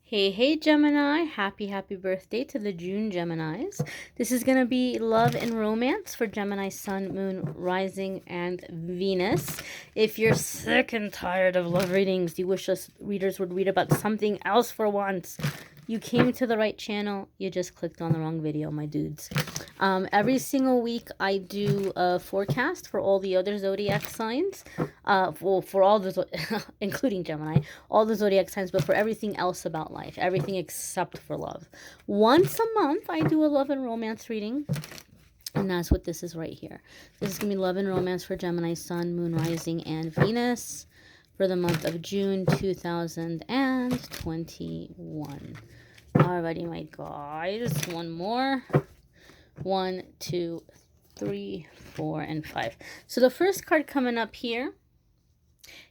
Hey Gemini, happy birthday to the June Geminis. This is going to be love and romance for Gemini Sun, Moon, Rising, and Venus. If you're sick and tired of love readings, you wish us readers would read about something else for once, you came to the right channel. You just clicked on the wrong video, my dudes. Every single week I do a forecast for all the other zodiac signs, for all the including Gemini, all the zodiac signs, but for everything else about life, everything except for love. Once a month I do a love and romance reading, and that's what this is right here. This is gonna be love and romance for Gemini Sun, Moon, Rising, and Venus for the month of June 2021. Alrighty, my guys, one more. 1, 2, 3, 4, and 5. So the first card coming up here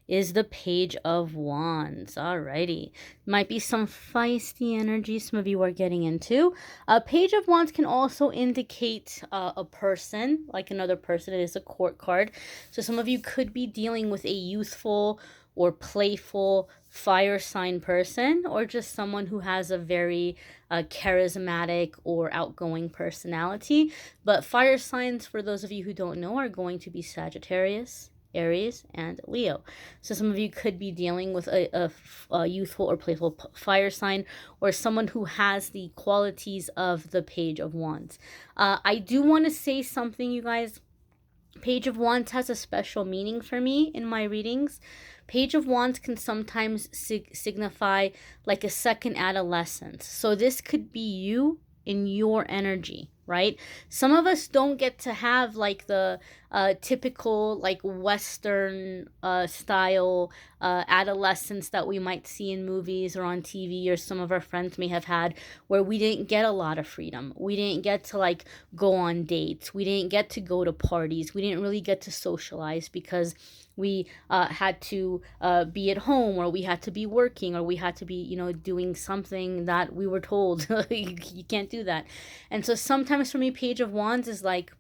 is the Page of Wands. Alrighty. Might be some feisty energy some of you are getting into. A Page of Wands can also indicate a person, like another person. It is a court card. So some of you could be dealing with a youthful or playful fire sign person, or just someone who has a very charismatic or outgoing personality. But fire signs, for those of you who don't know, are going to be Sagittarius, Aries, and Leo. So some of you could be dealing with a youthful or playful fire sign, or someone who has the qualities of the Page of Wands. I do want to say something, you guys. Page of Wands has a special meaning for me in my readings. Page of Wands can sometimes signify like a second adolescence. So this could be you in your energy, right? Some of us don't get to have like the typical like Western style adolescence that we might see in movies or on TV, or some of our friends may have had, where we didn't get a lot of freedom. We didn't get to like go on dates. We didn't get to go to parties. We didn't really get to socialize because we had to be at home, or we had to be working, or we had to be, you know, doing something that we were told you can't do that. And so sometimes for me, Page of Wands is like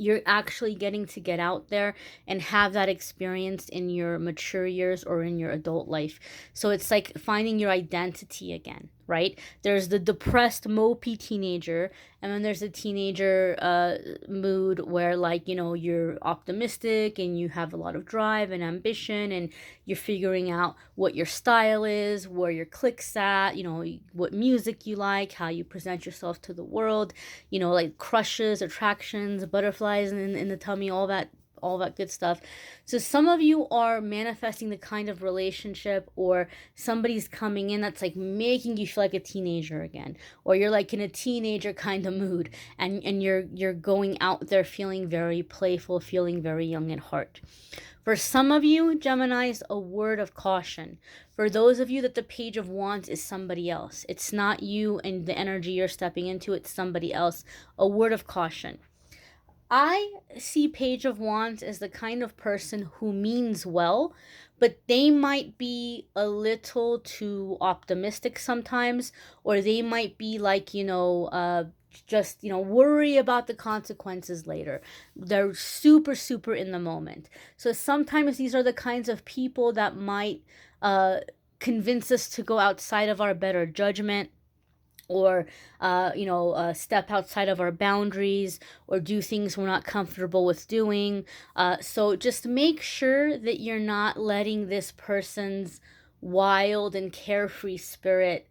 you're actually getting to get out there and have that experience in your mature years or in your adult life. So it's like finding your identity again, right? There's the depressed, mopey teenager, and then there's a teenager mood where, like, you know, you're optimistic and you have a lot of drive and ambition, and you're figuring out what your style is, where your click's at, you know, what music you like, how you present yourself to the world, you know, like crushes, attractions, butterflies in the tummy, all that good stuff. So some of you are manifesting the kind of relationship, or somebody's coming in that's like making you feel like a teenager again, or you're like in a teenager kind of mood, and you're going out there feeling very playful, feeling very young at heart. For some of you, Geminis, a word of caution. For those of you that the Page of Wands is somebody else, it's not you and the energy you're stepping into, it's somebody else. A word of caution. I see Page of Wands as the kind of person who means well, but they might be a little too optimistic sometimes, or they might be like, you know, just, you know, worry about the consequences later. They're super in the moment. So sometimes these are the kinds of people that might convince us to go outside of our better judgment, or step outside of our boundaries, or do things we're not comfortable with doing. So just make sure that you're not letting this person's wild and carefree spirit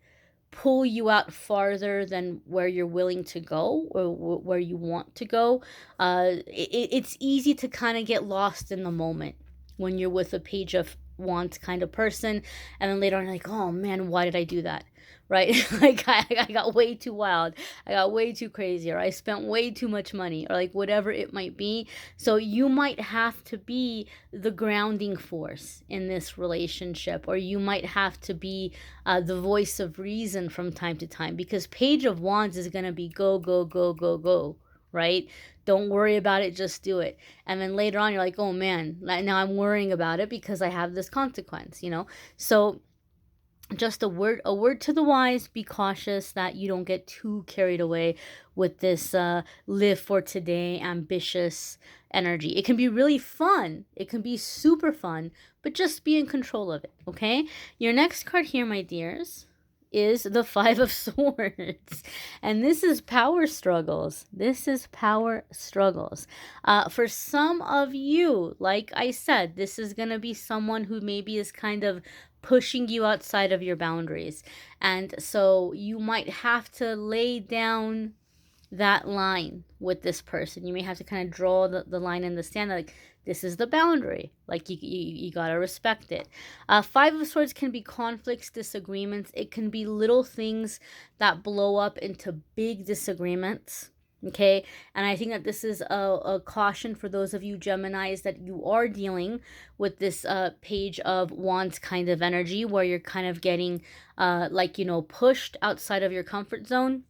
pull you out farther than where you're willing to go, or where you want to go. It's easy to kind of get lost in the moment when you're with a Page of Wands kind of person, and then later on you're like, oh man, why did I do that? Right? Like I got way too wild, I got way too crazy, or I spent way too much money, or like whatever it might be. So you might have to be the grounding force in this relationship, or you might have to be the voice of reason from time to time, because Page of Wands is going to be go, go, go, go, go, right? Don't worry about it, just do it. And then later on you're like, oh man, now I'm worrying about it because I have this consequence, you know? So just a word to the wise: be cautious that you don't get too carried away with this live for today ambitious energy. It can be really fun, it can be super fun, but just be in control of it, okay? Your next card here, my dears, is the Five of Swords. And this is power struggles. This is power struggles. For some of you, like I said, this is going to be someone who maybe is kind of pushing you outside of your boundaries. And so you might have to lay down that line with this person. You may have to kind of draw the line in the sand, like, this is the boundary. Like, you gotta respect it. Five of Swords can be conflicts, disagreements. It can be little things that blow up into big disagreements. Okay, and I think that this is a caution for those of you Geminis that you are dealing with this Page of Wands kind of energy, where you're kind of getting like, you know, pushed outside of your comfort zone.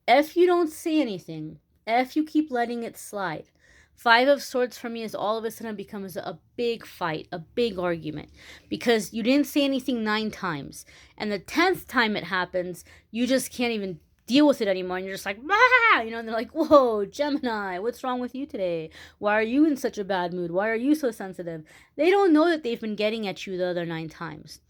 If you don't say anything, if you keep letting it slide, Five of Swords for me is all of a sudden becomes a big fight, a big argument, because you didn't say anything 9 times. And the 10th time it happens, you just can't even deal with it anymore. And you're just like, ah! You know, and they're like, whoa, Gemini, what's wrong with you today? Why are you in such a bad mood? Why are you so sensitive? They don't know that they've been getting at you the other 9 times.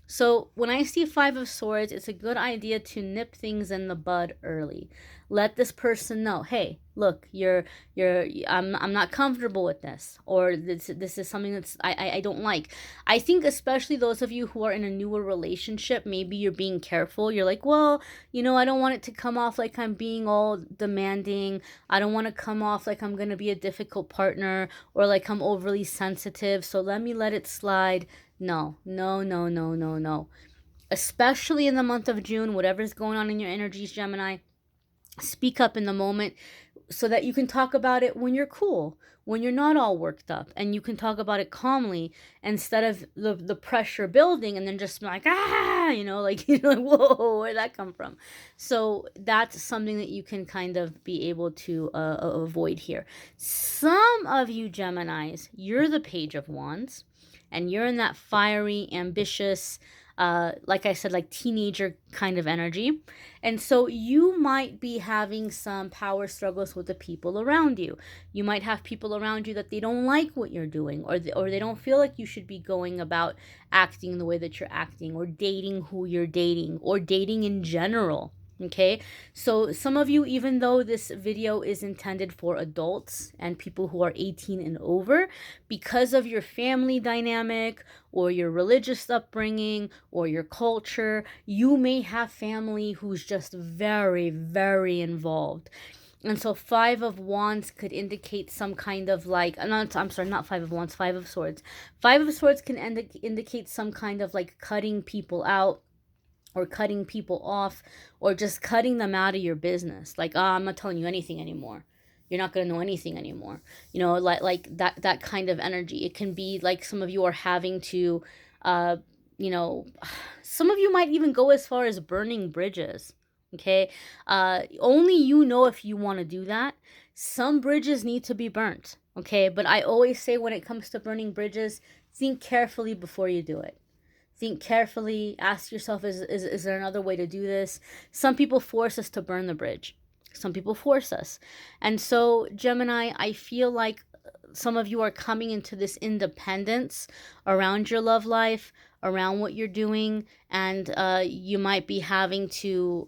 So when I see Five of Swords, it's a good idea to nip things in the bud early. Let this person know, hey, look, I'm not comfortable with this, or this is something that's I don't like. I think especially those of you who are in a newer relationship, maybe you're being careful. You're like, well, you know, I don't want it to come off like I'm being all demanding. I don't want to come off like I'm gonna be a difficult partner, or like I'm overly sensitive. So let me let it slide. No, no, no, no, no, no. Especially in the month of June, whatever's going on in your energies, Gemini, speak up in the moment so that you can talk about it when you're cool, when you're not all worked up, and you can talk about it calmly instead of the pressure building and then just like, ah, you know, like, you know, like, whoa, where'd that come from? So that's something that you can kind of be able to avoid here. Some of you Geminis, you're the Page of Wands, and you're in that fiery, ambitious, like I said, like teenager kind of energy. And so you might be having some power struggles with the people around you. You might have people around you that they don't like what you're doing, or they don't feel like you should be going about acting the way that you're acting, or dating who you're dating, or dating in general. Okay, so some of you, even though this video is intended for adults and people who are 18 and over, because of your family dynamic or your religious upbringing or your culture, you may have family who's just very, very involved. And so Five of Wands could indicate some kind of like, I'm sorry, not Five of Wands, Five of Swords. Five of Swords can indicate some kind of like cutting people out, or cutting people off, or just cutting them out of your business. Like, I'm not telling you anything anymore. You're not going to know anything anymore. You know, like that kind of energy. It can be like some of you are having to, you know, some of you might even go as far as burning bridges. Okay. Only you know if you want to do that. Some bridges need to be burnt. Okay. But I always say, when it comes to burning bridges, think carefully before you do it. Think carefully. Ask yourself, is there another way to do this? Some people force us to burn the bridge. Some people force us. And so, Gemini, I feel like some of you are coming into this independence around your love life, around what you're doing, and you might be having to,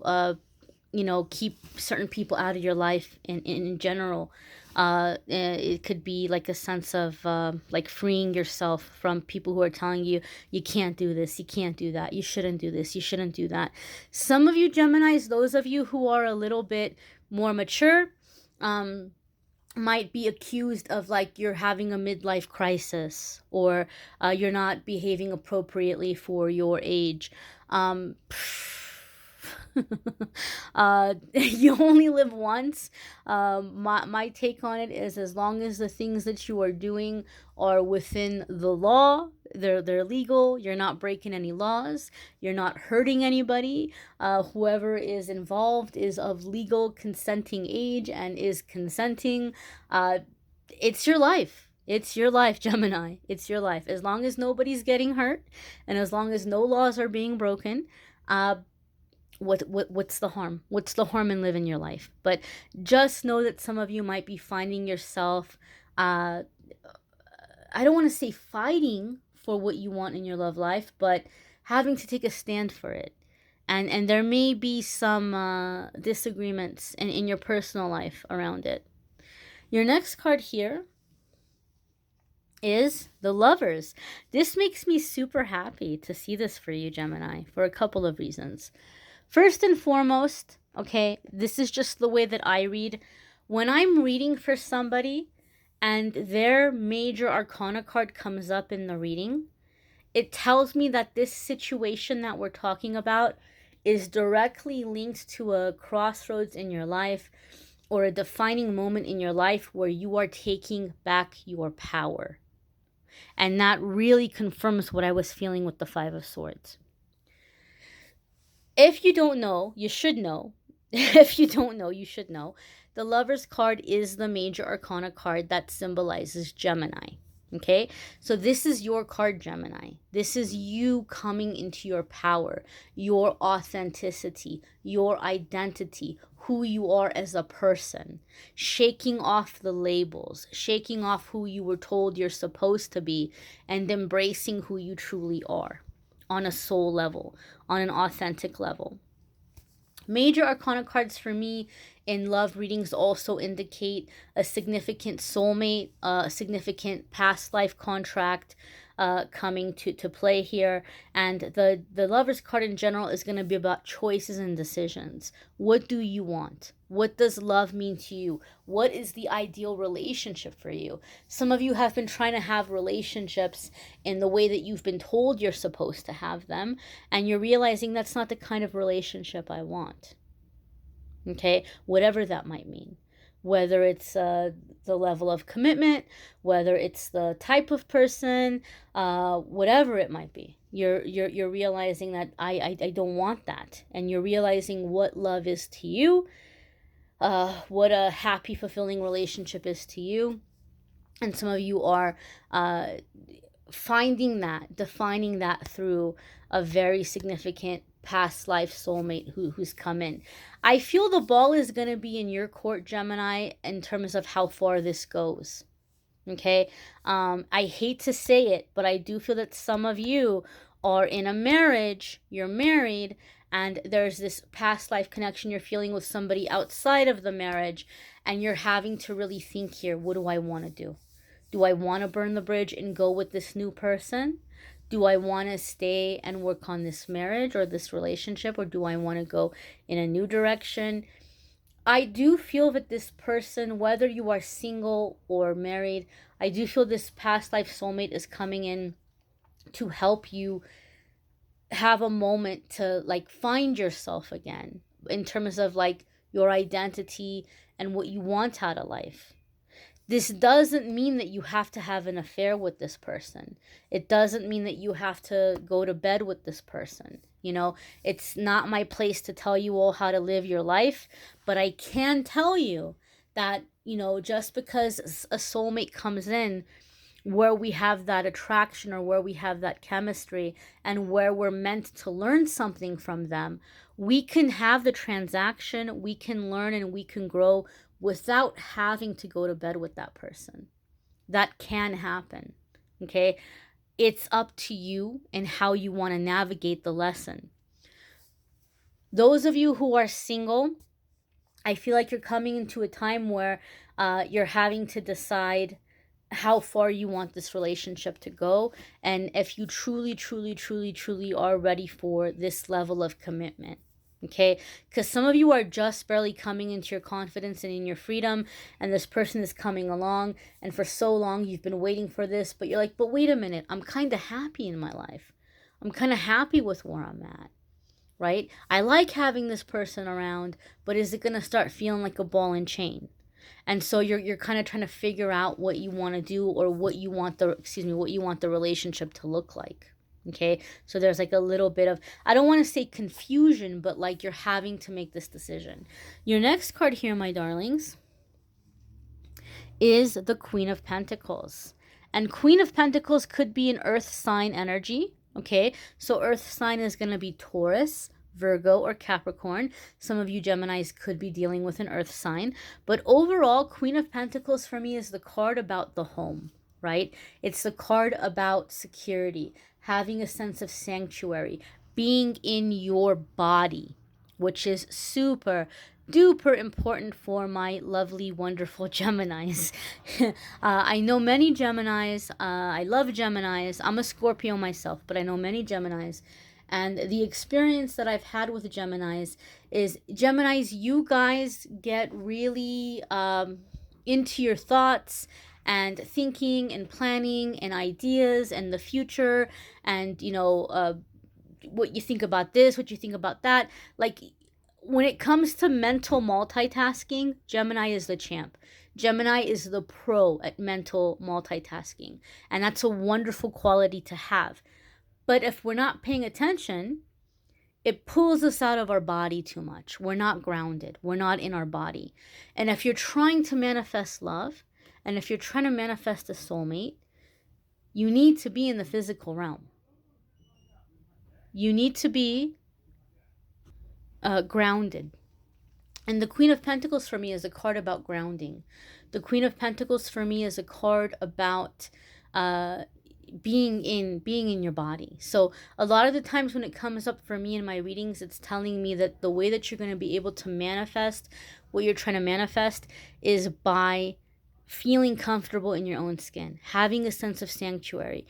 you know, keep certain people out of your life in general. It could be like a sense of like freeing yourself from people who are telling you, you can't do this, you can't do that, you shouldn't do this, you shouldn't do that. Some of you Geminis, those of you who are a little bit more mature, might be accused of like you're having a midlife crisis, or you're not behaving appropriately for your age. You only live once. My take on it is, as long as the things that you are doing are within the law, they're legal, you're not breaking any laws, you're not hurting anybody, whoever is involved is of legal consenting age and is consenting, it's your life. It's your life, Gemini. It's your life. As long as nobody's getting hurt, and as long as no laws are being broken, what's the harm? What's the harm in living your life? But just know that some of you might be finding yourself, I don't want to say fighting for what you want in your love life, but having to take a stand for it. And there may be some disagreements in your personal life around it. Your next card here is the Lovers. This makes me super happy to see this for you, Gemini, for a couple of reasons. First and foremost, okay, this is just the way that I read. When I'm reading for somebody and their major arcana card comes up in the reading, it tells me that this situation that we're talking about is directly linked to a crossroads in your life or a defining moment in your life where you are taking back your power. And that really confirms what I was feeling with the Five of Swords. If you don't know, you should know. If you don't know, you should know. The Lover's card is the major arcana card that symbolizes Gemini. Okay, so this is your card, Gemini. This is you coming into your power, your authenticity, your identity, who you are as a person, shaking off the labels, shaking off who you were told you're supposed to be, and embracing who you truly are on a soul level, on an authentic level. Major arcana cards for me in love readings also indicate a significant soulmate, a significant past life contract coming to play here. And the Lover's card in general is going to be about choices and decisions. What do you want? What does love mean to you? What is the ideal relationship for you? Some of you have been trying to have relationships in the way that you've been told you're supposed to have them, and you're realizing that's not the kind of relationship I want. Okay, whatever that might mean. Whether it's the level of commitment, whether it's the type of person, whatever it might be. You're realizing that I don't want that. And you're realizing what love is to you, what a happy, fulfilling relationship is to you. And some of you are finding that, defining that through a very significant past life soulmate who's come in. I feel the ball is going to be in your court, Gemini, in terms of how far this goes. Okay? I hate to say it, but I do feel that some of you are in a marriage, you're married, and there's this past life connection you're feeling with somebody outside of the marriage, and you're having to really think here, what do I want to do? Do I want to burn the bridge and go with this new person? Do I want to stay and work on this marriage or this relationship, or do I want to go in a new direction? I do feel that this person, whether you are single or married, I do feel this past life soulmate is coming in to help you have a moment to like find yourself again in terms of like your identity and what you want out of life. This doesn't mean that you have to have an affair with this person. It doesn't mean that you have to go to bed with this person. You know, it's not my place to tell you all how to live your life, but I can tell you that, you know, just because a soulmate comes in where we have that attraction or where we have that chemistry and where we're meant to learn something from them, we can have the transaction, we can learn and we can grow without having to go to bed with that person. That can happen, okay? It's up to you and how you want to navigate the lesson. Those of you who are single, I feel like you're coming into a time where you're having to decide how far you want this relationship to go and if you truly are ready for this level of commitment. Okay, because some of you are just barely coming into your confidence and in your freedom, and this person is coming along, and for so long you've been waiting for this, but you're like, but wait a minute, I'm kind of happy in my life. I'm kind of happy with where I'm at, right? I like having this person around, but is it going to start feeling like a ball and chain? And so you're kind of trying to figure out what you want to do or what you want the relationship to look like. Okay, so there's like a little bit of, I don't want to say confusion, but like you're having to make this decision. Your next card here, my darlings, is the Queen of Pentacles. And Queen of Pentacles could be an earth sign energy. Okay, so earth sign is going to be Taurus, Virgo, or Capricorn. Some of you Geminis could be dealing with an earth sign. But overall, Queen of Pentacles for me is the card about the home, right? It's the card about security, having a sense of sanctuary, being in your body, which is super duper important for my lovely, wonderful Geminis. I know many Geminis. I love Geminis. I'm a Scorpio myself, but I know many Geminis. And the experience that I've had with Geminis is, Geminis, you guys get really into your thoughts and thinking and planning and ideas and the future, and what you think about this, what you think about that. Like, when it comes to mental multitasking, Gemini is the champ. Gemini is the pro at mental multitasking, and that's a wonderful quality to have. But if we're not paying attention, it pulls us out of our body too much. We're not grounded. We're not in our body. And if you're trying to manifest love, and if you're trying to manifest a soulmate, you need to be in the physical realm. You need to be grounded. And the Queen of Pentacles for me is a card about grounding. The Queen of Pentacles for me is a card about being in your body. So a lot of the times when it comes up for me in my readings, it's telling me that the way that you're going to be able to manifest what you're trying to manifest is by feeling comfortable in your own skin, having a sense of sanctuary.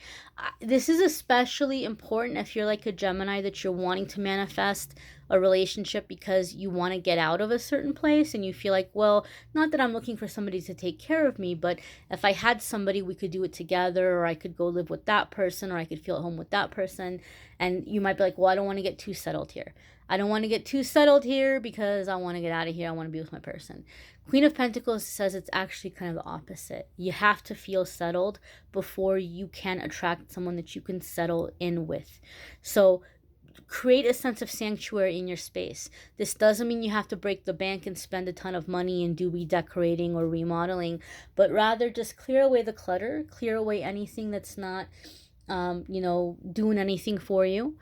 This is especially important if you're like a Gemini, that you're wanting to manifest a relationship because you want to get out of a certain place and you feel like, well, not that I'm looking for somebody to take care of me, but if I had somebody, we could do it together, or I could go live with that person, or I could feel at home with that person. And you might be like, well, I don't want to get too settled here. I don't want to get too settled here because I want to get out of here. I want to be with my person. Queen of Pentacles says it's actually kind of the opposite. You have to feel settled before you can attract someone that you can settle in with. So create a sense of sanctuary in your space. This doesn't mean you have to break the bank and spend a ton of money and do redecorating or remodeling, but rather just clear away the clutter, clear away anything that's not doing anything for you,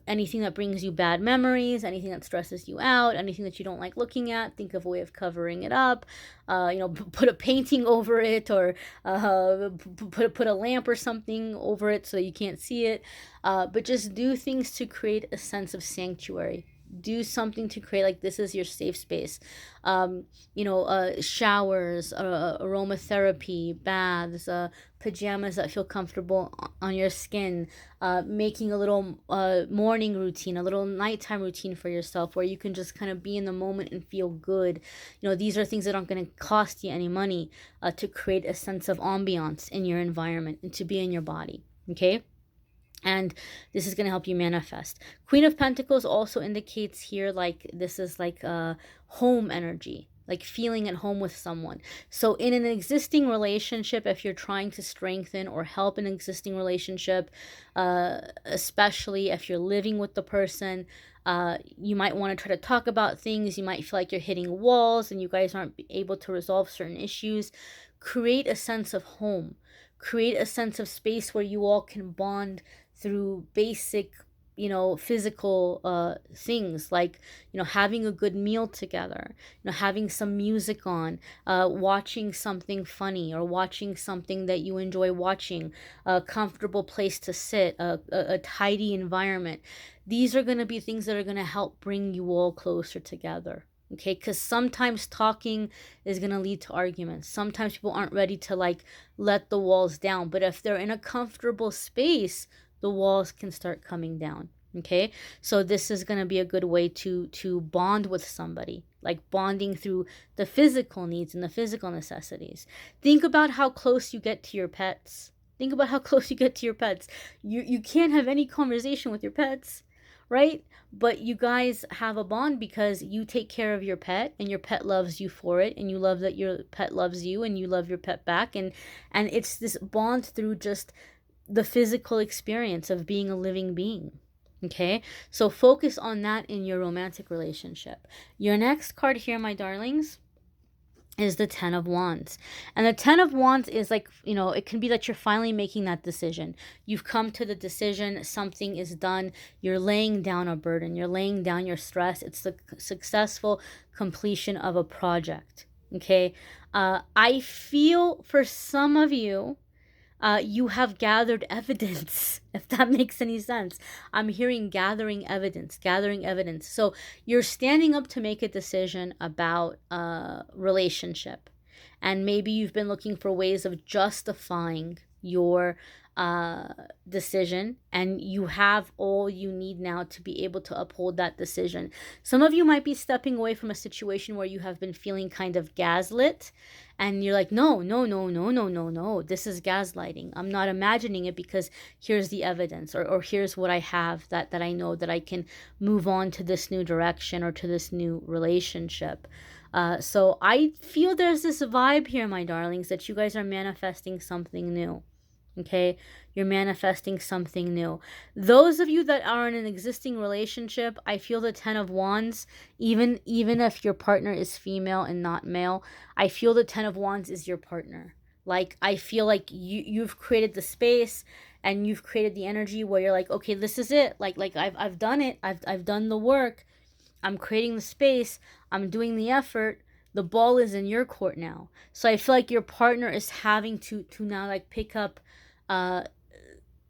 anything that brings you bad memories, anything that stresses you out, anything that you don't like looking at. Think of a way of covering it up. Put a painting over it, or put a lamp or something over it so that you can't see it. But just do things to create a sense of sanctuary. Do something to create, like, this is your safe space. Showers, aromatherapy, baths, pajamas that feel comfortable on your skin, making a little morning routine, a little nighttime routine for yourself where you can just kind of be in the moment and feel good. These are things that aren't going to cost you any money, to create a sense of ambiance in your environment and to be in your body. Okay? And this is going to help you manifest. Queen of Pentacles also indicates here, like, this is like a home energy, like feeling at home with someone. So in an existing relationship, if you're trying to strengthen or help an existing relationship, especially if you're living with the person, you might want to try to talk about things. You might feel like you're hitting walls and you guys aren't able to resolve certain issues. Create a sense of home. Create a sense of space where you all can bond through basic, physical things, like, having a good meal together, having some music on, watching something funny, or watching something that you enjoy watching, a comfortable place to sit, a tidy environment. These are going to be things that are going to help bring you all closer together. Okay, because sometimes talking is going to lead to arguments. Sometimes people aren't ready to, like, let the walls down. But if they're in a comfortable space, the walls can start coming down. Okay, so this is going to be a good way to bond with somebody, like bonding through the physical needs and the physical necessities. Think about how close you get to your pets. Think about how close you get to your pets. You can't have any conversation with your pets, right? But you guys have a bond because you take care of your pet and your pet loves you for it, and you love that your pet loves you and you love your pet back, and it's this bond through just the physical experience of being a living being. Okay, so focus on that in your romantic relationship. Your next card here, my darlings, is the Ten of Wands. And the Ten of Wands is like, it can be that you're finally making that decision. You've come to the decision, something is done, you're laying down a burden, you're laying down your stress. It's the successful completion of a project. Okay, I feel for some of you, you have gathered evidence, if that makes any sense. I'm hearing gathering evidence, gathering evidence. So you're standing up to make a decision about a relationship. And maybe you've been looking for ways of justifying your decision, and you have all you need now to be able to uphold that decision. Some of you might be stepping away from a situation where you have been feeling kind of gaslit, and you're like, no, no, no, no, no, no, no, this is gaslighting. I'm not imagining it, because here's the evidence, or here's what I have that I know that I can move on to this new direction or to this new relationship. So I feel there's this vibe here, my darlings, that you guys are manifesting something new. Okay, you're manifesting something new. Those of you that are in an existing relationship, I feel the 10 of Wands, even if your partner is female and not male, I feel the 10 of Wands is your partner. Like, I feel like you've created the space, and you've created the energy where you're like, okay, this is it. Like I've done it. I've done the work. I'm creating the space. I'm doing the effort. The ball is in your court now. So I feel like your partner is having to now, like, pick up, I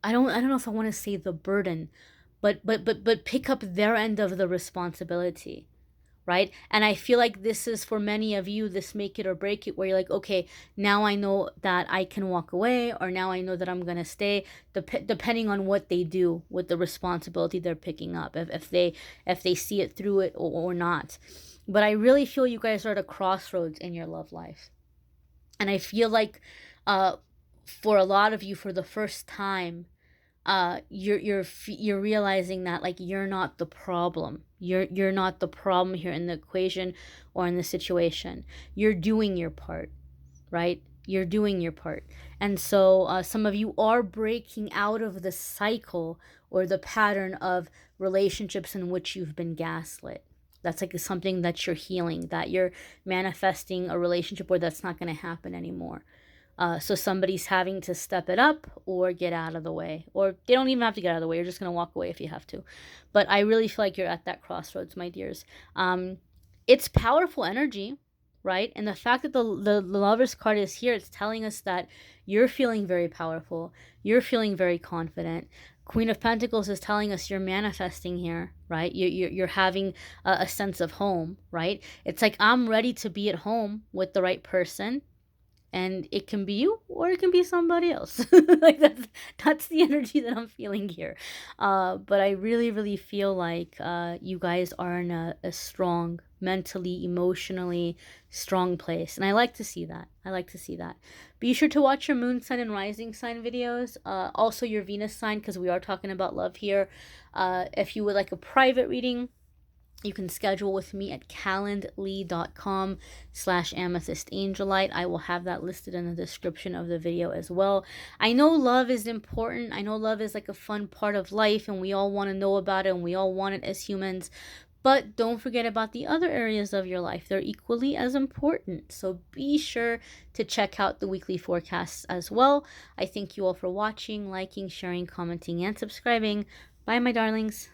don't know if I want to say the burden, but pick up their end of the responsibility, right? And I feel like this is, for many of you, this make it or break it, where you're like, okay, now I know that I can walk away, or now I know that I'm gonna stay, depending on what they do with the responsibility they're picking up, if they see it through it, or not. But I really feel you guys are at a crossroads in your love life, and I feel like, for a lot of you, for the first time, you're realizing that, like, you're not the problem. You're not the problem here in the equation or in the situation. You're doing your part, right? You're doing your part. And so some of you are breaking out of the cycle or the pattern of relationships in which you've been gaslit. That's like something that you're healing, that you're manifesting a relationship where that's not going to happen anymore. So somebody's having to step it up or get out of the way. Or they don't even have to get out of the way. You're just going to walk away if you have to. But I really feel like you're at that crossroads, my dears. It's powerful energy, right? And the fact that the Lover's card is here, it's telling us that you're feeling very powerful. You're feeling very confident. Queen of Pentacles is telling us you're manifesting here, right? You're having a sense of home, right? It's like, I'm ready to be at home with the right person. And it can be you, or it can be somebody else. Like, that's the energy that I'm feeling here. But I really feel like you guys are in a strong, mentally, emotionally strong place. And I like to see that. I like to see that. Be sure to watch your moon sign and rising sign videos. Also your Venus sign, because we are talking about love here. If you would like a private reading, you can schedule with me at calendly.com/amethystangelite. I will have that listed in the description of the video as well. I know love is important. I know love is like a fun part of life, and we all want to know about it, and we all want it as humans. But don't forget about the other areas of your life. They're equally as important. So be sure to check out the weekly forecasts as well. I thank you all for watching, liking, sharing, commenting, and subscribing. Bye, my darlings.